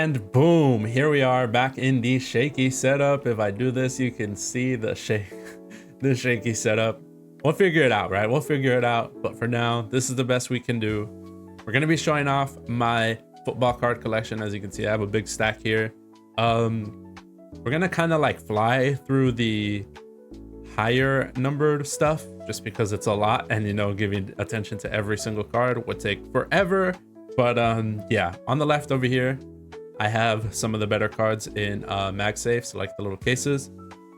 And boom, here we are back in the shaky setup. If I do this, you can see the the shaky setup. We'll figure it out, right? We'll figure it out. But for now, this is the best we can do. We're gonna be showing off my football card collection. As you can see, I have a big stack here. We're gonna kind of like fly through the higher numbered stuff just because it's a lot, and you know, giving attention to every single card would take forever. But yeah, on the left over here, I have some of the better cards in MagSafes, like the little cases.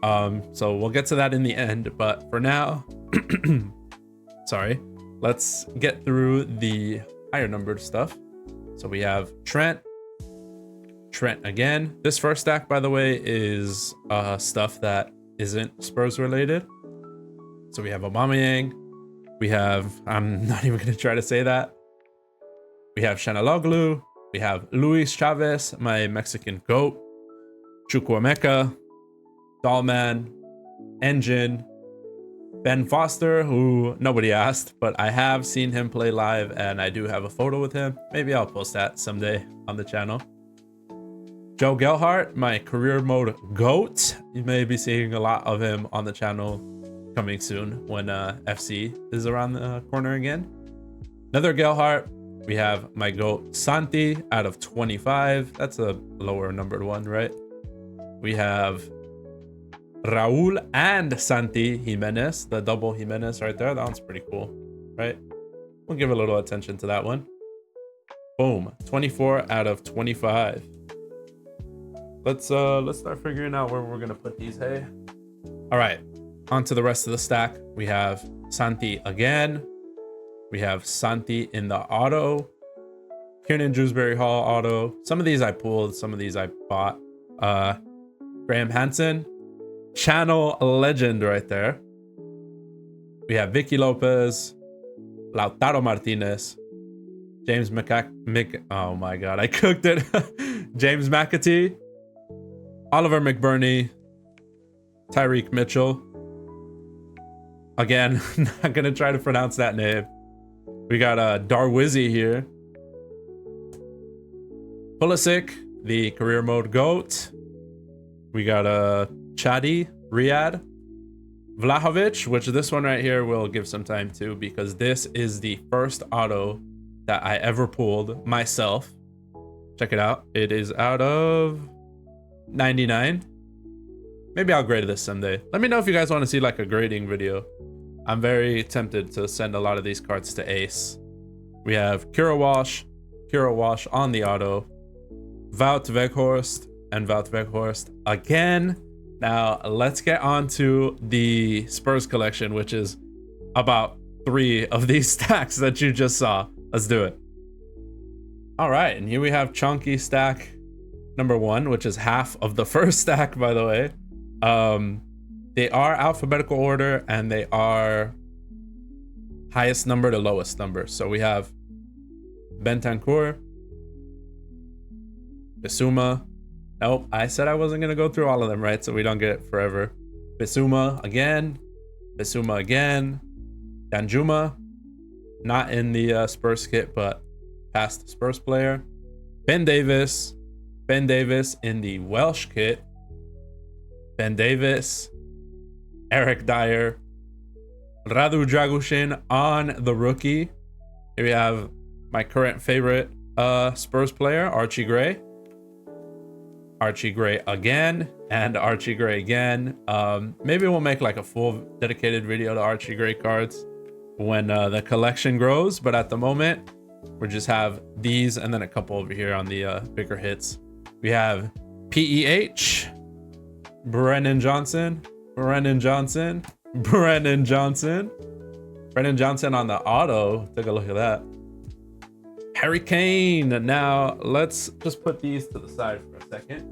So we'll get to that in the end, but for now, sorry, let's get through the higher numbered stuff. So we have Trent again. This first stack, by the way, is stuff that isn't Spurs related. So we have Aubameyang, we have, I'm not even gonna try to say that. We have Çalhanoğlu, we have Luis Chavez, my Mexican goat, Chukwuemeka, Dollman, Engine, Ben Foster, who nobody asked, but I have seen him play live and I do have a photo with him. Maybe I'll post that someday on the channel. Joe Gelhardt, my career mode GOAT. You may be seeing a lot of him on the channel coming soon when FC is around the corner again. Another Gelhardt. We have my GOAT Santi out of 25. That's a lower numbered one, right? We have Raul and Santi Jimenez, the double Jimenez right there. That one's pretty cool, right? We'll give a little attention to that one. Boom, 24 out of 25. Let's start figuring out where we're gonna put these, hey? All right, on to the rest of the stack. We have Santi again. We have Santi in the auto. Kiernan Dewsbury Hall auto. Some of these I pulled, some of these I bought. Graham Hansen. Channel legend right there. We have Vicky Lopez. Lautaro Martinez. James oh my god, I cooked it. James McAtee. Oliver McBurney. Tyreek Mitchell. Again, not gonna try to pronounce that name. We got Darwizzy here. Pulisic, the career mode GOAT. We got Chadi, Riyadh. Vlahovic, which this one right here will give some time to because this is the first auto that I ever pulled myself. Check it out. It is out of 99. Maybe I'll grade this someday. Let me know if you guys want to see like a grading video. I'm very tempted to send a lot of these cards to Ace. We have Kira Walsh on the auto, Wout Weghorst, and Wout Weghorst again. Now let's get on to the Spurs collection, which is about 3 of these stacks that you just saw. Let's do it. All right, and here we have chunky stack number 1, which is half of the first stack, by the way. They are alphabetical order and they are highest number to lowest number. So we have Bentancur, Bissouma. Nope, I said I wasn't gonna go through all of them, right? So we don't get it forever. Bissouma again, Danjuma, not in the Spurs kit, but past Spurs player. Ben Davis in the Welsh kit. Ben Davis, Eric Dyer, Radu Dragushin on the rookie. Here we have my current favorite Spurs player, Archie Gray. Archie Gray again, and Archie Gray again. Maybe we'll make like a full dedicated video to Archie Gray cards when the collection grows, but at the moment, we just have these and then a couple over here on the bigger hits. We have PEH, Brennan Johnson on the auto. Take a look at that. Harry Kane. Now let's just put these to the side for a second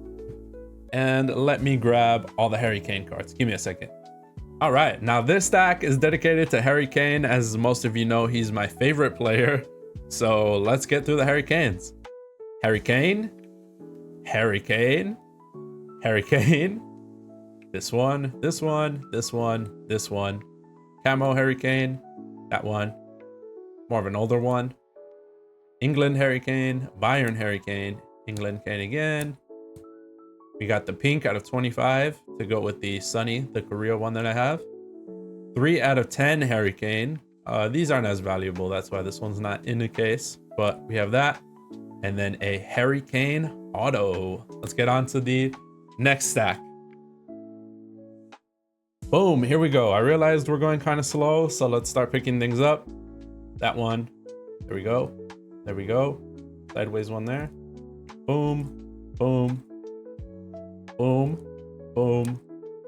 and let me grab all the Harry Kane cards. Give me a second. All right, now this stack is dedicated to Harry Kane. As most of you know, he's my favorite player. So let's get through the Harry Kanes. Harry Kane. This one. Camo Harry Kane. That one. More of an older one. England Harry Kane. Bayern Harry Kane. England Kane again. We got the pink out of 25 to go with the Sunny, the Korea one that I have. 3 out of 10 Harry Kane. These aren't as valuable. That's why this one's not in the case. But we have that. And then a Harry Kane auto. Let's get on to the next stack. Boom, here we go. I realized we're going kind of slow, so let's start picking things up. That one. There we go. There we go. Sideways one there. Boom, boom, boom, boom,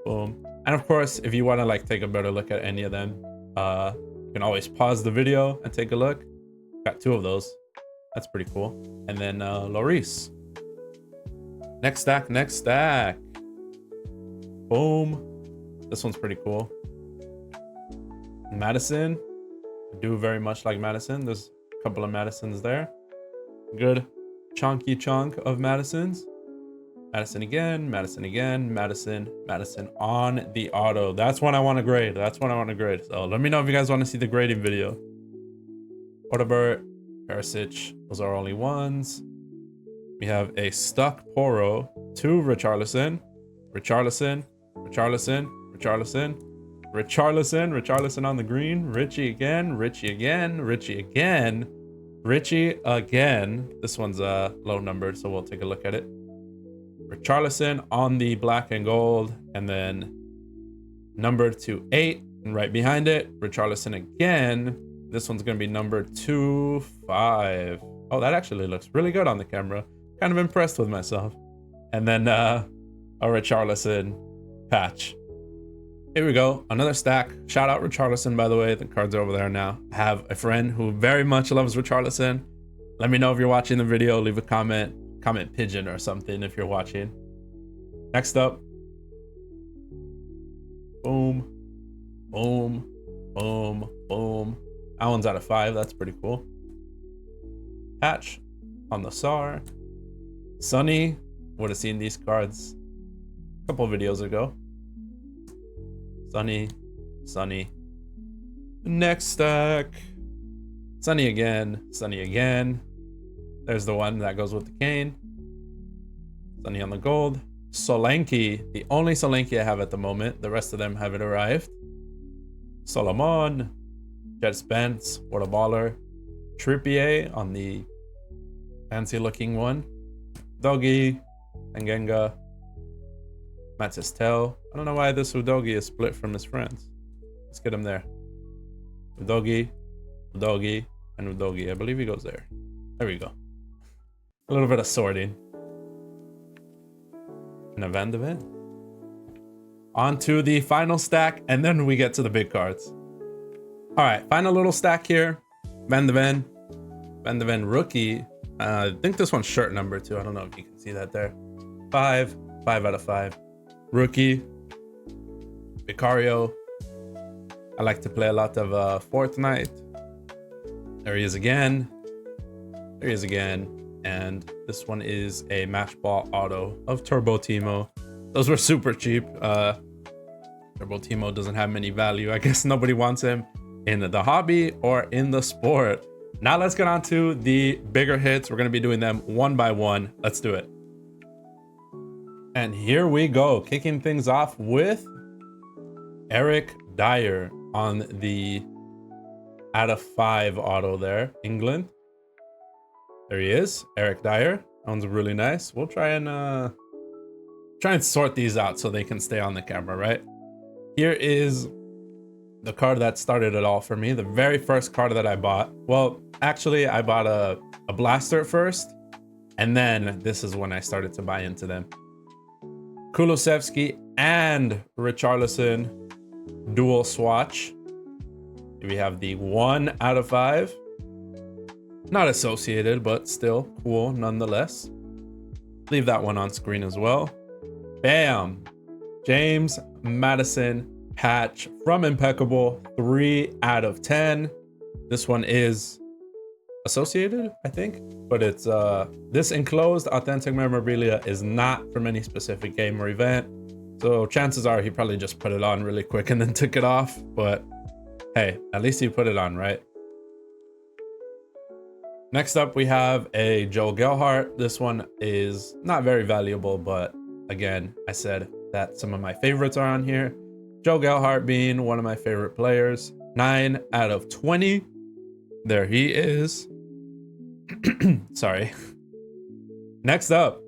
boom. And of course, if you want to like take a better look at any of them, you can always pause the video and take a look. Got 2 of those. That's pretty cool. And then Lloris. Next stack, next stack. Boom. This one's pretty cool. Madison. I do very much like Madison. There's a couple of Madisons there. Good chunky chunk of Madisons. Madison again, Madison again, Madison, Madison on the auto. That's one I want to grade. That's one I want to grade. So let me know if you guys want to see the grading video. Odobert, Perisic, those are only ones. We have a stuck Poro, 2 Richarlison, Richarlison, Richarlison, Richarlison, Richarlison, Richarlison on the green, Richie again, Richie again, Richie again, Richie again. This one's low numbered, so we'll take a look at it. Richarlison on the black and gold, and then numbered to 8, and right behind it, Richarlison again. This one's gonna be numbered to 5. Oh, that actually looks really good on the camera. Kind of impressed with myself. And then a Richarlison patch. Here we go, another stack. Shout out Richarlison, by the way. The cards are over there now. I have a friend who very much loves Richarlison. Let me know if you're watching the video. Leave a comment pigeon or something if you're watching. Next up. Boom, boom, boom, boom. That one's out of 5. That's pretty cool. Patch on the SAR. Sunny would have seen these cards a couple videos ago. Sunny, Sunny. Next stack. Sunny again, Sunny again. There's the one that goes with the Kane. Sunny on the gold. Solanke, the only Solanke I have at the moment. The rest of them haven't arrived. Solomon. Jet Spence, what a baller. Trippier on the fancy looking one. Doggy, Engenga, Matistel. I don't know why this Udogi is split from his friends. Let's get him there. Udogi, Udogi, and Udogi. I believe he goes there. There we go. A little bit of sorting. And a Van de Ven. On to the final stack, and then we get to the big cards. All right, final little stack here. Van de Ven. Van de Ven rookie. I think this one's shirt number too. I don't know if you can see that there. 5 out of 5. Rookie. Vicario. I like to play a lot of Fortnite. There he is again. There he is again. And this one is a match ball auto of Turbo Timo. Those were super cheap. Turbo Timo doesn't have many value. I guess nobody wants him in the hobby or in the sport. Now let's get on to the bigger hits. We're going to be doing them one by one. Let's do it. And here we go. Kicking things off with Eric Dyer on the out of 5 auto there. England. There he is. Eric Dyer. That one's really nice. We'll try and sort these out so they can stay on the camera, right? Here is the card that started it all for me. The very first card that I bought. Well, actually, I bought a blaster first, and then this is when I started to buy into them. Kulusevski and Richarlison dual swatch. We have the 1 out of 5. Not associated, but still cool nonetheless. Leave that one on screen as well. Bam! James Maddison patch from Impeccable, 3 out of 10. This one is associated, I think, but it's this enclosed authentic memorabilia is not from any specific game or event, so chances are he probably just put it on really quick and then took it off. But hey, at least he put it on, right? Next up, we have a Joel Gelhardt. This one is not very valuable, but again, I said that some of my favorites are on here. Joel Gelhardt being one of my favorite players. 9 out of 20. There he is. Sorry. Next up,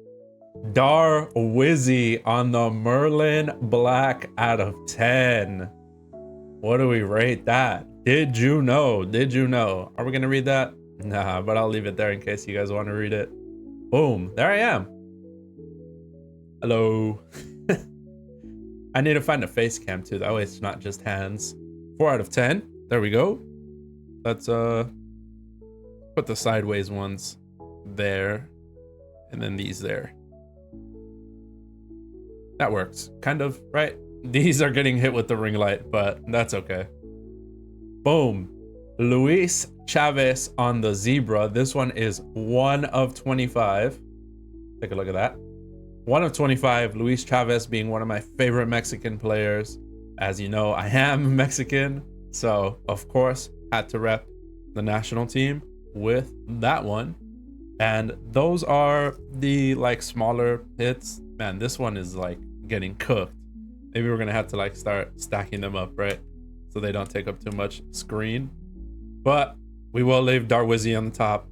Darwizzy on the Merlin Black out of 10. What do we rate that? Did you know? Did you know? Are we gonna read that? Nah, but I'll leave it there in case you guys want to read it. Boom, there I am. Hello. I need to find a face cam too, that way it's not just hands. 4 out of 10. There we go. Let's put the sideways ones there, and then these there. That works, kind of, right? These are getting hit with the ring light, but that's okay. Boom. Luis Chavez on the Zebra. This one is 1 of 25. Take a look at that. 1 of 25. Luis Chavez being one of my favorite Mexican players. As you know, I am Mexican, so of course had to rep the national team with that one. And those are the like smaller hits. Man, this one is like getting cooked. Maybe we're gonna have to like start stacking them up, right? So they don't take up too much screen. But we will leave Darwizzy on the top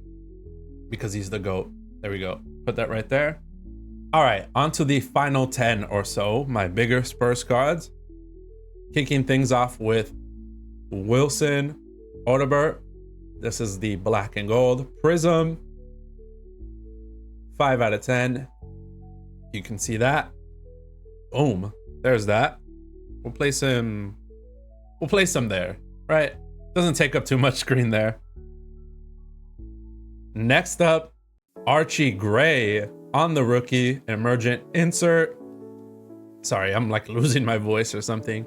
because he's the GOAT. There we go. Put that right there. All right, on to the final 10 or so, my bigger Spurs cards. Kicking things off with Wilson Odobert. This is the black and gold Prism. 5 out of 10. You can see that. Boom. There's that. We'll place him there, right? Doesn't take up too much screen there. Next up, Archie Gray on the rookie emergent insert. Sorry, I'm like losing my voice or something.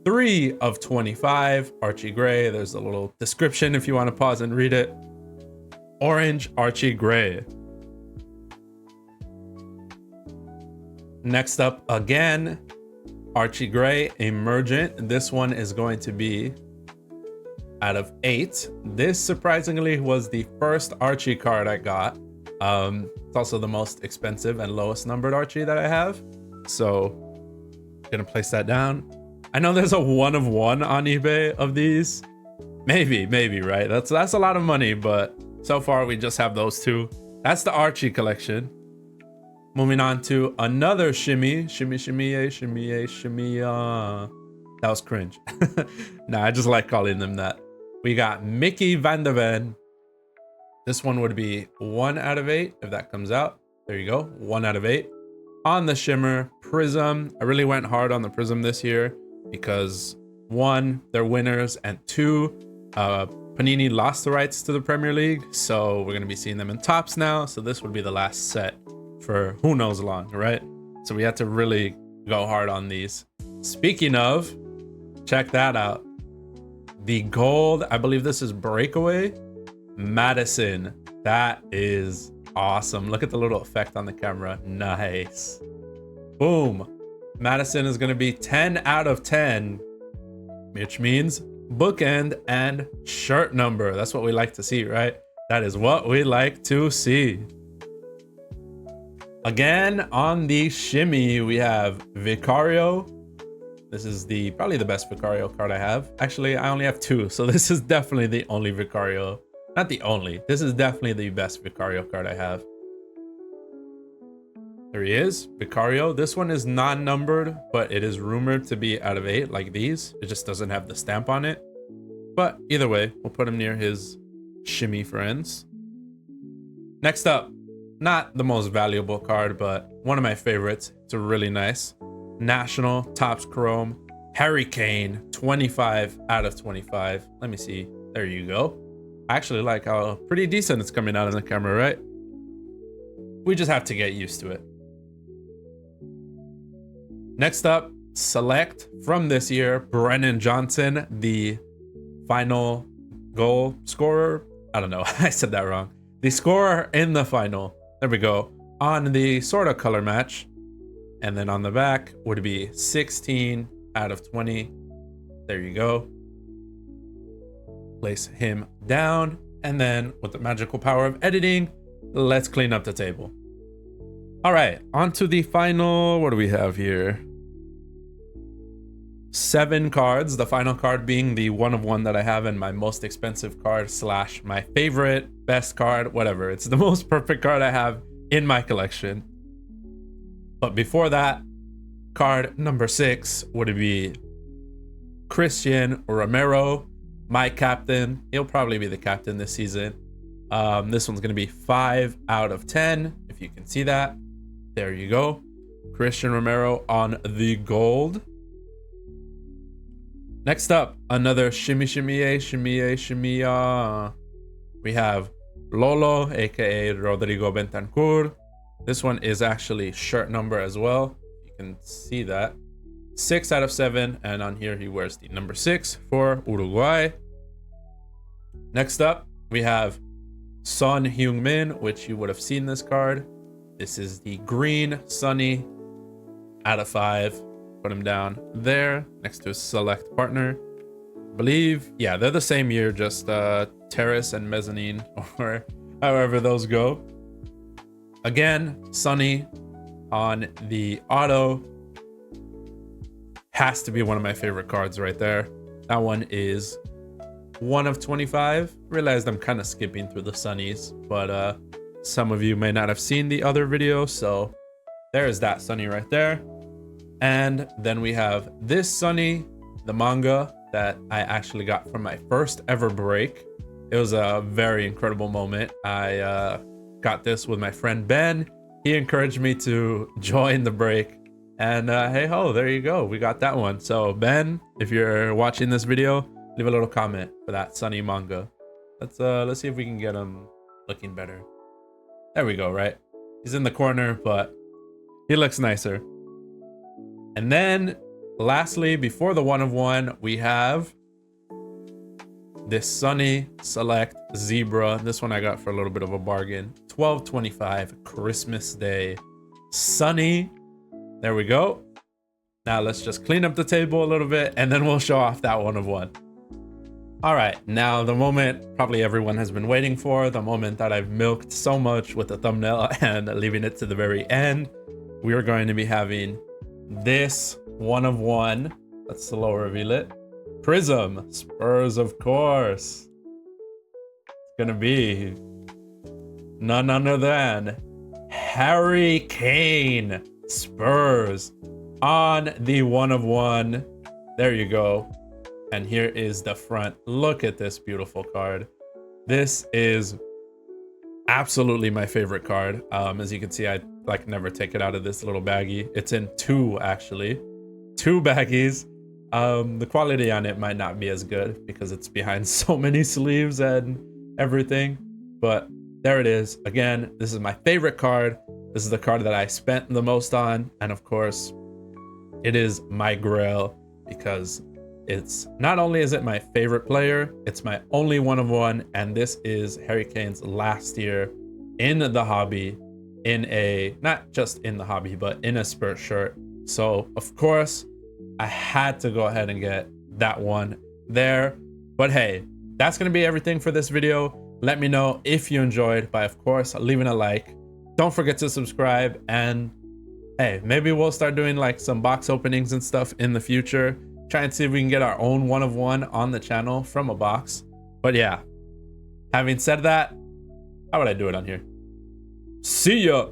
3 of 25, Archie Gray. There's a little description if you want to pause and read it. Orange Archie Gray. Next up again, Archie Gray emergent. This one is going to be out of 8. This surprisingly was the first Archie card I got. It's also the most expensive and lowest numbered Archie that I have. So gonna place that down. I know there's a 1 of 1 on eBay of these. Maybe, right? That's a lot of money, but so far we just have those 2. That's the Archie collection. Moving on to another shimmy. That was cringe. Nah, I just like calling them that. We got Mickey Van de Ven. This one would be 1 out of 8 if that comes out. There you go, 1 out of 8. On the shimmer, Prism. I really went hard on the Prism this year because 1, they're winners, and 2, Panini lost the rights to the Premier League, so we're gonna be seeing them in tops now. So this would be the last set for who knows long, right? So we had to really go hard on these. Speaking of, check that out. The gold, I believe this is Breakaway Madison. That is awesome. Look at the little effect on the camera. Nice. Boom. Madison is going to be 10 out of 10, which means bookend and shirt number. That's what we like to see, right? That is what we like to see. Again, on the shimmy, we have Vicario. This is probably the best Vicario card I have. Actually, I only have 2, so this is definitely the only Vicario. Not the only. This is definitely the best Vicario card I have. There he is, Vicario. This one is non-numbered, but it is rumored to be out of 8, like these. It just doesn't have the stamp on it. But either way, we'll put him near his shimmy friends. Next up, not the most valuable card, but one of my favorites. It's a really nice National Topps Chrome Harry Kane, 25 out of 25. Let me see. There you go. I actually like how pretty decent it's coming out in the camera, right? We just have to get used to it. Next up, select from this year, Brennan Johnson, the final goal scorer. I don't know, I said that wrong. The scorer in the final. There we go. On the sort of color match. And then on the back would be 16 out of 20. There you go. Place him down. And then with the magical power of editing, let's clean up the table. All right, on to the final, what do we have here? 7 cards, the final card being the 1 of 1 that I have in my most expensive card / my favorite, best card, whatever. It's the most perfect card I have in my collection. But before that, card number 6 would be Christian Romero, my captain. He'll probably be the captain this season. This one's going to be 5 out of 10, if you can see that. There you go. Christian Romero on the gold. Next up, another shimmy. We have Lolo, aka Rodrigo Bentancur. This one is actually shirt number as well. You can see that. 6 out of 7, and on here he wears the number 6 for Uruguay. Next up, we have Son Heung-min, which you would have seen this card. This is the green Sonny out of 5. Put him down there next to his select partner. I believe, yeah, they're the same year, just Terrace and Mezzanine, or however those go. Again, Sonny on the auto. Has to be one of my favorite cards right there. That one is 1 of 25. Realized I'm kind of skipping through the Sonnies, but some of you may not have seen the other video, so there's that Sonny right there. And then we have this Sonny, the manga that I actually got from my first ever break. It was a very incredible moment. I got this with my friend Ben. He encouraged me to join the break, and hey ho, there you go, we got that one. So Ben, if you're watching this video, leave a little comment for that Sonny manga. Let's see if we can get him looking better. There we go, right? He's in the corner, but he looks nicer. And then lastly, before the 1 of 1, we have this Sonny Select Zebra. This one I got for a little bit of a bargain. $12.25 Christmas Day. Sonny. There we go. Now let's just clean up the table a little bit, and then we'll show off that 1 of 1. All right, now the moment probably everyone has been waiting for, the moment that I've milked so much with the thumbnail and leaving it to the very end. We are going to be having this 1 of 1. Let's slow reveal it. Prism Spurs, of course. It's gonna be none other than Harry Kane Spurs on the 1 of 1. There you go. And here is the front. Look at this beautiful card. This is absolutely my favorite card. As you can see, I never take it out of this little baggie. It's in 2 actually. 2 baggies. The quality on it might not be as good because it's behind so many sleeves and everything, but there it is. Again, this is my favorite card. This is the card that I spent the most on, and of course it is my grail because it's not only is it my favorite player, it's my only 1 of 1, and this is Harry Kane's last year in the hobby, in a, not just in the hobby, but in a Spurs shirt. So of course I had to go ahead and get that one there. But hey, that's gonna be everything for this video. Let me know if you enjoyed by, of course, leaving a like. Don't forget to subscribe, and hey, maybe we'll start doing like some box openings and stuff in the future. Try and see if we can get our own 1 of 1 on the channel from a box. But yeah, having said that, how would I do it on here? See ya!